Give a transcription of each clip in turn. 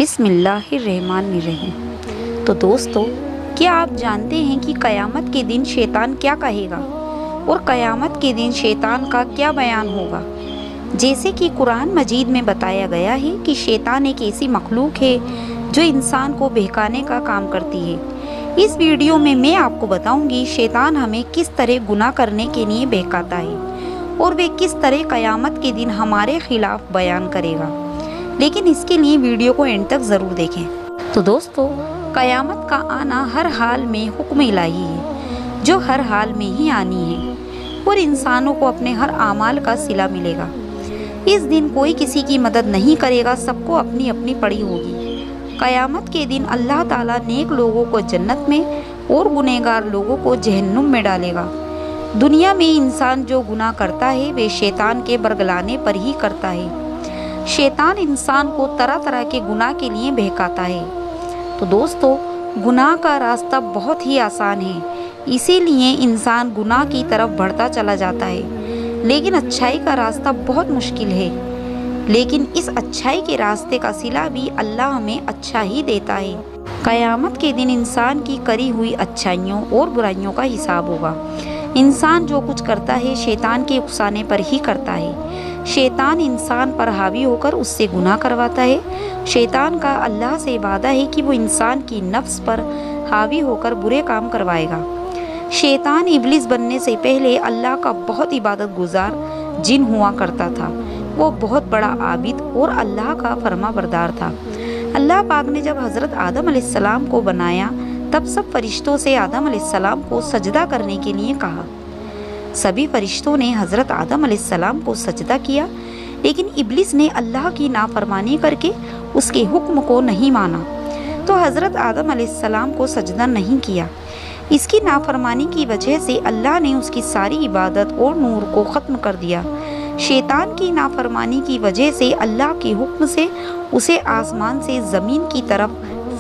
بسم اللہ الرحمن الرحیم۔ تو دوستو، کیا آپ جانتے ہیں کہ قیامت کے دن شیطان کیا کہے گا اور قیامت کے دن شیطان کا کیا بیان ہوگا؟ جیسے کہ قرآن مجید میں بتایا گیا ہے کہ شیطان ایک ایسی مخلوق ہے جو انسان کو بہکانے کا کام کرتی ہے۔ اس ویڈیو میں آپ کو بتاؤں گی شیطان ہمیں کس طرح گناہ کرنے کے لیے بہکاتا ہے اور وہ کس طرح قیامت کے دن ہمارے خلاف بیان کرے گا، لیکن اس کے لیے ویڈیو کو اینڈ تک ضرور دیکھیں۔ تو دوستو، قیامت کا آنا ہر حال میں حکم الہی ہے جو ہر حال میں ہی آنی ہے اور انسانوں کو اپنے ہر اعمال کا صلہ ملے گا۔ اس دن کوئی کسی کی مدد نہیں کرے گا، سب کو اپنی اپنی پڑی ہوگی۔ قیامت کے دن اللہ تعالیٰ نیک لوگوں کو جنت میں اور گنہگار لوگوں کو جہنم میں ڈالے گا۔ دنیا میں انسان جو گناہ کرتا ہے وہ شیطان کے برگلانے پر ہی کرتا ہے۔ شیطان انسان کو طرح طرح کے گناہ کے لیے بہکاتا ہے۔ تو دوستو، گناہ کا راستہ بہت ہی آسان ہے، اسی لیے انسان گناہ کی طرف بڑھتا چلا جاتا ہے، لیکن اچھائی کا راستہ بہت مشکل ہے۔ لیکن اس اچھائی کے راستے کا صلہ بھی اللہ ہمیں اچھا ہی دیتا ہے۔ قیامت کے دن انسان کی کری ہوئی اچھائیوں اور برائیوں کا حساب ہوگا۔ انسان جو کچھ کرتا ہے شیطان کے اکسانے پر ہی کرتا ہے۔ شیطان انسان پر حاوی ہو کر اس سے گناہ کرواتا ہے۔ شیطان کا اللہ سے وعدہ ہے کہ وہ انسان کی نفس پر حاوی ہو کر برے کام کروائے گا۔ شیطان ابلیس بننے سے پہلے اللہ کا بہت عبادت گزار جن ہوا کرتا تھا۔ وہ بہت بڑا عابد اور اللہ کا فرما بردار تھا۔ اللہ پاک نے جب حضرت آدم علیہ السلام کو بنایا تب سب فرشتوں سے آدم علیہ السلام کو سجدہ کرنے کے لیے کہا۔ سبھی فرشتوں نے حضرت آدم علیہ السلام کو سجدہ کیا، لیکن ابلیس نے اللہ کی نافرمانی کر کے اس کے حکم کو نہیں مانا، تو حضرت آدم علیہ السلام کو سجدہ نہیں کیا۔ اس کی نافرمانی کی وجہ سے اللہ نے اس کی ساری عبادت اور نور کو ختم کر دیا۔ شیطان کی نافرمانی کی وجہ سے اللہ کے حکم سے اسے آسمان سے زمین کی طرف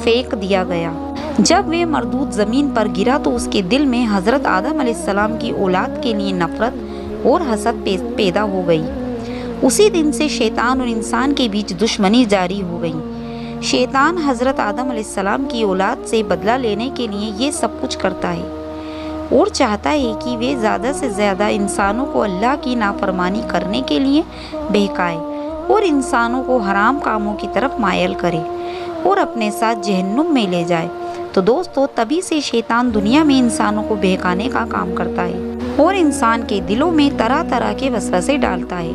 پھینک دیا گیا۔ جب وہ مردود زمین پر گرا تو اس کے دل میں حضرت آدم علیہ السلام کی اولاد کے لیے نفرت اور حسد پیدا ہو گئی۔ اسی دن سے شیطان اور انسان کے بیچ دشمنی جاری ہو گئی۔ شیطان حضرت آدم علیہ السلام کی اولاد سے بدلہ لینے کے لیے یہ سب کچھ کرتا ہے اور چاہتا ہے کہ وہ زیادہ سے زیادہ انسانوں کو اللہ کی نافرمانی کرنے کے لیے بہکائے اور انسانوں کو حرام کاموں کی طرف مائل کرے اور اپنے ساتھ جہنم میں لے جائے۔ تو دوستو، تبھی سے شیطان دنیا میں انسانوں کو بہکانے کا کام کرتا ہے اور انسان کے دلوں میں طرح طرح کے وسوسے ڈالتا ہے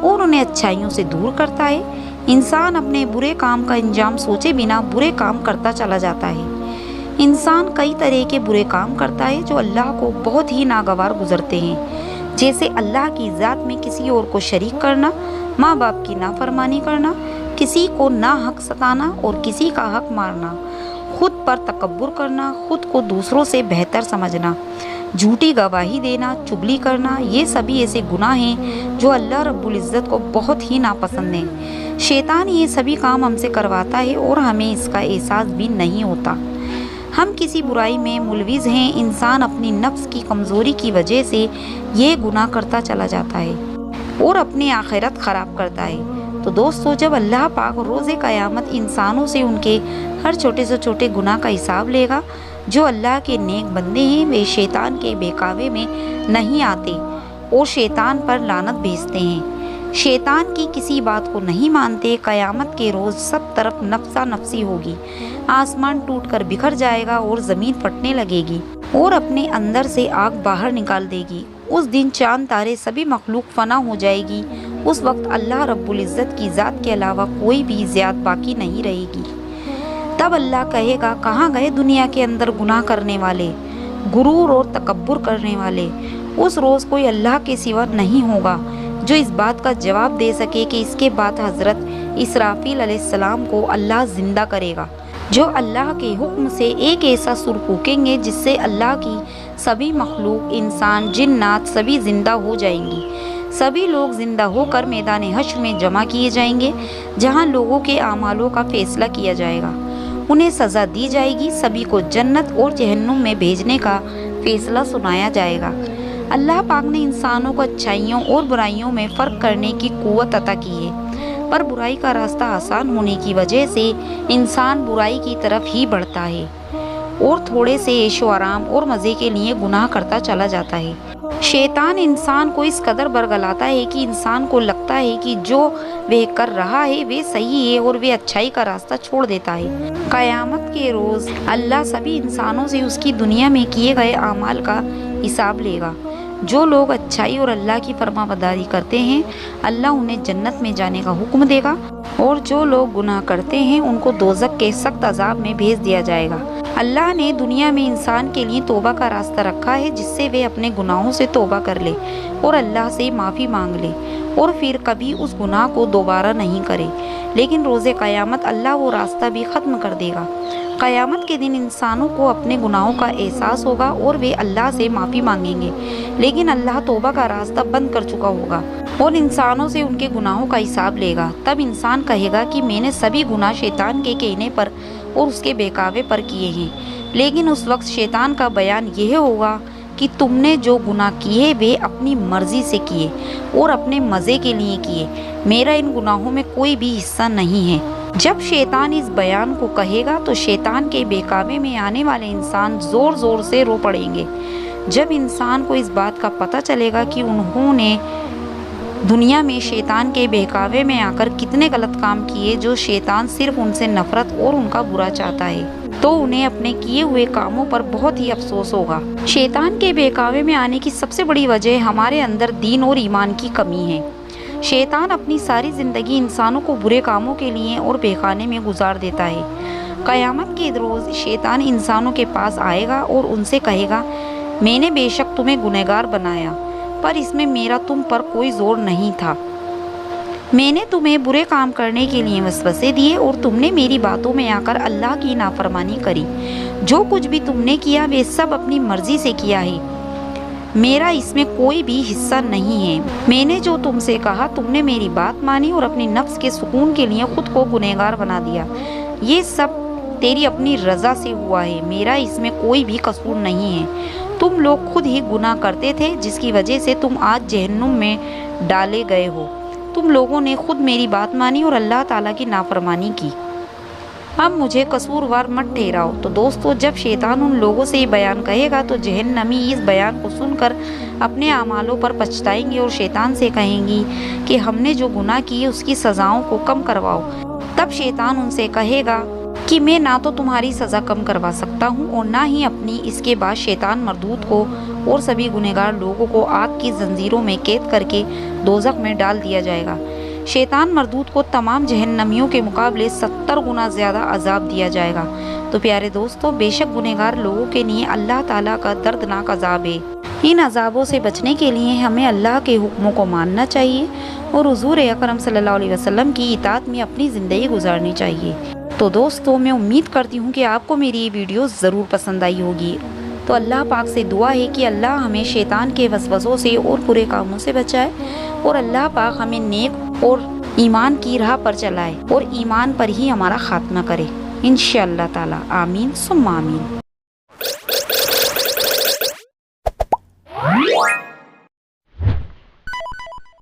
اور انہیں اچھائیوں سے دور کرتا ہے۔ انسان اپنے برے کام کا انجام سوچے بنا برے کام کرتا چلا جاتا ہے۔ انسان کئی طرح کے برے کام کرتا ہے جو اللہ کو بہت ہی ناگوار گزرتے ہیں، جیسے اللہ کی ذات میں کسی اور کو شریک کرنا، ماں باپ کی نافرمانی کرنا، کسی کو ناحق ستانا اور کسی کا حق مارنا، خود پر تکبر کرنا، خود کو دوسروں سے بہتر سمجھنا، جھوٹی گواہی دینا، چغلی کرنا، یہ سبھی ایسے گناہ ہیں جو اللہ رب العزت کو بہت ہی ناپسند ہیں۔ شیطان یہ سبھی کام ہم سے کرواتا ہے اور ہمیں اس کا احساس بھی نہیں ہوتا۔ ہم کسی برائی میں ملوث ہیں۔ انسان اپنی نفس کی کمزوری کی وجہ سے یہ گناہ کرتا چلا جاتا ہے اور اپنی آخرت خراب کرتا ہے۔ تو دوستو، جب اللہ پاک روز قیامت انسانوں سے ان کے ہر چھوٹے سے چھوٹے گناہ کا حساب لے گا، جو اللہ کے نیک بندے ہیں وہ شیطان کے بہکاوے میں نہیں آتے اور شیطان پر لعنت بھیجتے ہیں، شیطان کی کسی بات کو نہیں مانتے۔ قیامت کے روز سب طرف نفسا نفسی ہوگی، آسمان ٹوٹ کر بکھر جائے گا اور زمین پھٹنے لگے گی اور اپنے اندر سے آگ باہر نکال دے گی۔ اس دن چاند تارے سبھی مخلوق فنا ہو جائے گی۔ اس وقت اللہ رب العزت کی ذات کے علاوہ کوئی بھی ذات باقی نہیں رہے گی۔ تب اللہ کہے گا، کہاں گئے دنیا کے اندر گناہ کرنے والے، غرور اور تکبر کرنے والے؟ اس روز کوئی اللہ کے سوا نہیں ہوگا جو اس بات کا جواب دے سکے کہ اس کے بعد حضرت اسرافیل علیہ السلام کو اللہ زندہ کرے گا، جو اللہ کے حکم سے ایک ایسا سر پھونکیں گے جس سے اللہ کی سبھی مخلوق، انسان، جنات سبھی زندہ ہو جائیں گی۔ سبھی لوگ زندہ ہو کر میدان حشر میں جمع کیے جائیں گے، جہاں لوگوں کے اعمالوں کا فیصلہ کیا جائے گا، انہیں سزا دی جائے گی، سبھی کو جنت اور جہنم میں بھیجنے کا فیصلہ سنایا جائے گا۔ اللہ پاک نے انسانوں کو اچھائیوں اور برائیوں میں فرق کرنے کی قوت عطا کی ہے۔ پر برائی کا راستہ آسان ہونے کی وجہ سے انسان برائی کی طرف ہی بڑھتا ہے اور تھوڑے سے عیش و آرام اور مزے کے لیے گناہ کرتا چلا جاتا ہے۔ شیطان انسان کو اس قدر برگلاتا ہے کہ انسان کو لگتا ہے کہ جو وہ کر رہا ہے وہ صحیح ہے اور وہ اچھائی کا راستہ چھوڑ دیتا ہے۔ قیامت کے روز اللہ سبھی انسانوں سے اس کی دنیا میں کیے گئے اعمال کا حساب لے گا۔ جو لوگ اچھائی اور اللہ کی فرما برداری کرتے ہیں اللہ انہیں جنت میں جانے کا حکم دے گا، اور جو لوگ گناہ کرتے ہیں ان کو دوزخ کے سخت عذاب میں بھیج دیا جائے گا۔ اللہ نے دنیا میں انسان کے لیے توبہ کا راستہ رکھا ہے جس سے وہ اپنے گناہوں سے توبہ کر لے اور اللہ سے معافی مانگ لے اور پھر کبھی اس گناہ کو دوبارہ نہیں کرے، لیکن روز قیامت اللہ وہ راستہ بھی ختم کر دے گا۔ قیامت کے دن انسانوں کو اپنے گناہوں کا احساس ہوگا اور وہ اللہ سے معافی مانگیں گے، لیکن اللہ توبہ کا راستہ بند کر چکا ہوگا اور انسانوں سے ان کے گناہوں کا حساب لے گا۔ تب انسان کہے گا کہ میں نے سبھی گناہ شیطان کے کہنے پر اور اس کے بہکاوے پر کیے ہیں، لیکن اس وقت شیطان کا بیان یہ ہوگا کہ تم نے جو گناہ کیے وہ اپنی مرضی سے کیے اور اپنے مزے کے لیے کیے، میرا ان گناہوں میں کوئی بھی حصہ نہیں ہے۔ جب شیطان اس بیان کو کہے گا تو شیطان کے بہکاوے میں آنے والے انسان زور زور سے رو پڑیں گے۔ جب انسان کو اس بات کا پتہ چلے گا کہ انہوں نے دنیا میں شیطان کے بہکاوے میں آ کر کتنے غلط کام کیے جو شیطان صرف ان سے نفرت اور ان کا برا چاہتا ہے، تو انہیں اپنے کیے ہوئے کاموں پر بہت ہی افسوس ہوگا۔ شیطان کے بہکاوے میں آنے کی سب سے بڑی وجہ ہمارے اندر دین اور ایمان کی کمی ہے۔ شیطان اپنی ساری زندگی انسانوں کو برے کاموں کے لیے اور بہکانے میں گزار دیتا ہے۔ قیامت کے روز شیطان انسانوں کے پاس آئے گا اور ان سے کہے گا، میں نے بے شک تمہیں گنہگار بنایا، پر اس میں میرا تم پر کوئی زور نہیں تھا۔ میں نے تمہیں برے کام کرنے کے لیے وسوسے دیے اور تم نے میری باتوں میں آ کر اللہ کی نافرمانی کری۔ جو کچھ بھی تم نے کیا وہ سب اپنی مرضی سے کیا ہے، میرا اس میں کوئی بھی حصہ نہیں ہے۔ میں نے جو تم سے کہا تم نے میری بات مانی اور اپنی نفس کے سکون کے لیے خود کو گنہگار بنا دیا۔ یہ سب تیری اپنی رضا سے ہوا ہے، میرا اس میں کوئی بھی قصور نہیں ہے۔ تم لوگ خود ہی گناہ کرتے تھے جس کی وجہ سے تم آج جہنم میں ڈالے گئے ہو۔ تم لوگوں نے خود میری بات مانی اور اللہ تعالیٰ کی نافرمانی کی۔ اب مجھے قصوروار مت ٹھہراؤ۔ تو دوستو، جب شیطان ان لوگوں سے یہ بیان کہے گا تو جہنمی اس بیان کو سن کر اپنے اعمالوں پر پچھتائیں گے اور شیطان سے کہیں گی کہ ہم نے جو گناہ کیے اس کی سزاؤں کو کم کرواؤ۔ تب شیطان ان سے کہے گا کہ میں نہ تو تمہاری سزا کم کروا سکتا ہوں اور نہ ہی اپنی۔ اس کے بعد شیطان مردود کو اور سبھی گنہگار لوگوں کو آگ کی زنجیروں میں قید کر کے دوزخ میں ڈال دیا جائے گا۔ شیطان مردود کو تمام جہنمیوں کے مقابلے 70 گنا زیادہ عذاب دیا جائے گا۔ تو پیارے دوستو، بے شک گنہگار لوگوں کے لیے اللہ تعالیٰ کا دردناک عذاب ہے۔ ان عذابوں سے بچنے کے لیے ہمیں اللہ کے حکموں کو ماننا چاہیے اور حضور اکرم صلی اللہ علیہ وسلم کی اطاعت میں اپنی زندگی گزارنی چاہیے۔ تو دوستو، میں امید کرتی ہوں کہ آپ کو میری یہ ویڈیو ضرور پسند آئی ہوگی۔ تو اللہ پاک سے دعا ہے کہ اللہ ہمیں شیطان کے وسوسوں سے اور برے کاموں سے بچائے اور اللہ پاک ہمیں نیک اور ایمان کی راہ پر چلائے اور ایمان پر ہی ہمارا خاتمہ کرے انشاءاللہ تعالی۔ آمین ثم آمین۔